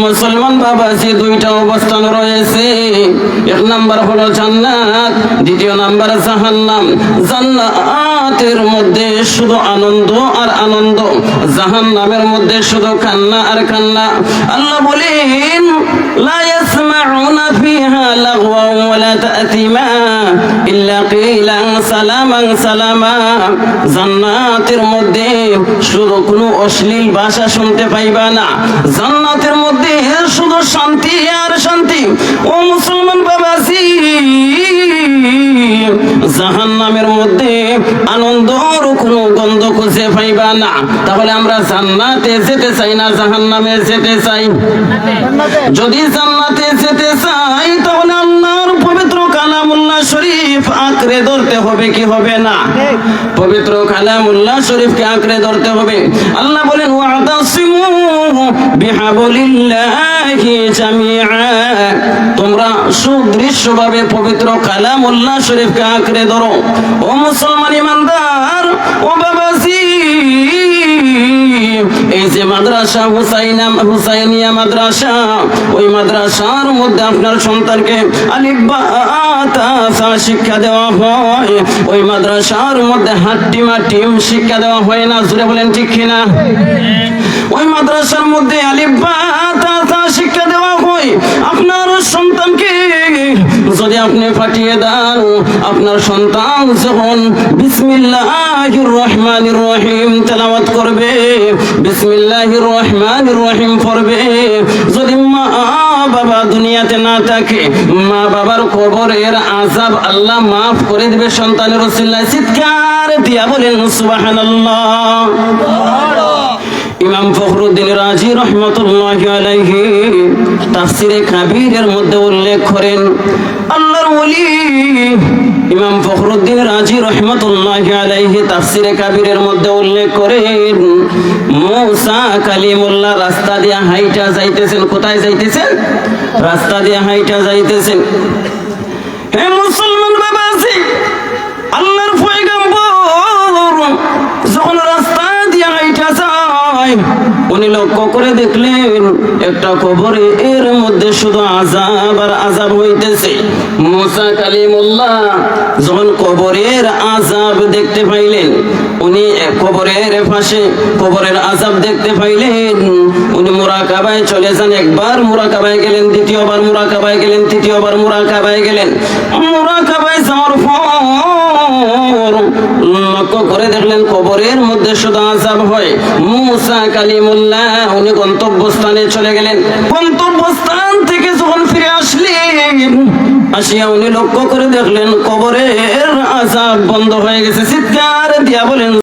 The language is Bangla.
মুসলমান বাবাজি দুইটা অবস্থান রয়েছে। এক নাম্বার হলো জান্নাত, দ্বিতীয় নাম্বার জাহান্নাম। জান্নাতের মধ্যে শুধু আনন্দ আর আনন্দ, জাহান্নামের মধ্যে শুধু কান্না আর কান্না। আল্লাহ বলেন লা ইয়াসমাউনা ফিহা লাগওয়ান ওয়ালা তা'থিমা ইল্লা কিলান সালামান সালামা। জান্নাতের মধ্যে শুধু কোনো অশ্লীল ভাষা শুনতে পাইবা না, জান্নাতের মধ্যে শুধু শান্তি আর শান্তি। ও মুসলমান বাবাজি, জাহান্নামের মধ্যে আনন্দর কোনো গন্ধ খুঁজে পাইবা না। তাহলে আমরা জান্নাতে যেতে চাই না জাহান্নামে যেতে চাই? যদি জান্নাতে যেতে চাই তাহলে আল্লাহর পবিত্র কালামুল্লাহ শরীফ আঁকড়ে ধরতে হবে, কি হবে না? পবিত্র কালামুল্লাহ শরীফকে আঁকড়ে ধরতে হবে। আল্লাহ বলেন ওয়াতাসিমু বিহাবলিল্লাহি জামিআ, তোমরা সুদৃশ্যভাবে পবিত্র কালামুল্লাহ শরীফকে আঁকড়ে ধরো। ও মুসলমান ইমানদার, ও বাবাজি, এই যে মাদ্রাসা হুসাইনিয়া মাদ্রাসা, ওই মাদ্রাসার মধ্যে আপনার সন্তানকে আলিফ বা তা সা শিক্ষা দেওয়া হয়। ওই মাদ্রাসার মধ্যে হাট্টিম মাটিম শিক্ষা দেওয়া হয় না? জোরে বলেন ঠিক কিনা? ওই মাদ্রাসার মধ্যে আলিফ বা তা সা শিক্ষা দেওয়া হয়। আপনার সন্তানকে যদি আপনি পাঠিয়ে দেন, আপনার সন্তান যখন বিসমিল্লাহির রহমানির রহিম তেলাওয়াত করবে, বিসমিল্লাহির রহমানির রহিম পড়বে, যদি মা বাবা দুনিয়াতে না থাকে, মা বাবার কবরের আযাব আল্লাহ মাফ করে দিবে সন্তানের ওসিলায়। চিৎকার দিয়া বলেন সুবহানাল্লাহ। ইমাম ফখরুদ্দিন রাজি রহমতুল্লাহি আলাইহি তাফসিরে কাবীরের মধ্যে উল্লেখ করেন, আল্লাহর ওলি ইমাম ফখরুদ্দিন রাজি রহমতুল্লাহি আলাইহি তাফসিরে কাবীরের মধ্যে উল্লেখ করেন, মুসা কালিমুল্লাহ রাস্তা দিয়ে হাইটা যাইতেছেন। কোথায় যাইতেছেন? রাস্তা দিয়ে হাইটা যাইতেছেন। হে মুসলমান বাবাজি, আল্লাহর পয়গম্বর যখন রাস্তা দিয়ে হাইটা যায়, উনি লক্ষ্য করে দেখলেন একটা কবরে এর মধ্যে শুধু আযাব আর আযাব হইতেছে। মুসা কালিমুল্লাহ যখন কবরের আযাব দেখতে পাইলেন, উনি কবরের পাশে কবরের আযাব দেখতে পাইলেন, উনি মুরাকাবায় চলে যান। একবার মুরাকাবায় গেলেন, দ্বিতীয়বার মুরাকাবায় গেলেন, তৃতীয়বার মুরাকাবায় গেলেন। মুরাকাবায় যাওয়ার পর লক্ষ্য করে দেখলেন কবরের মধ্যে শুধু আযাব হয়। মুসা কালিমুল্লাহ উনি গন্তব্যস্থানে চলে গেলেন। গন্তব্যস্থান থেকে যখন ফিরে আসলেন, আসিয়া উনি লক্ষ্য করে দেখলেন কবরের আযাব বন্ধ হয়ে গেছে। চিৎকার দিয়া বলেন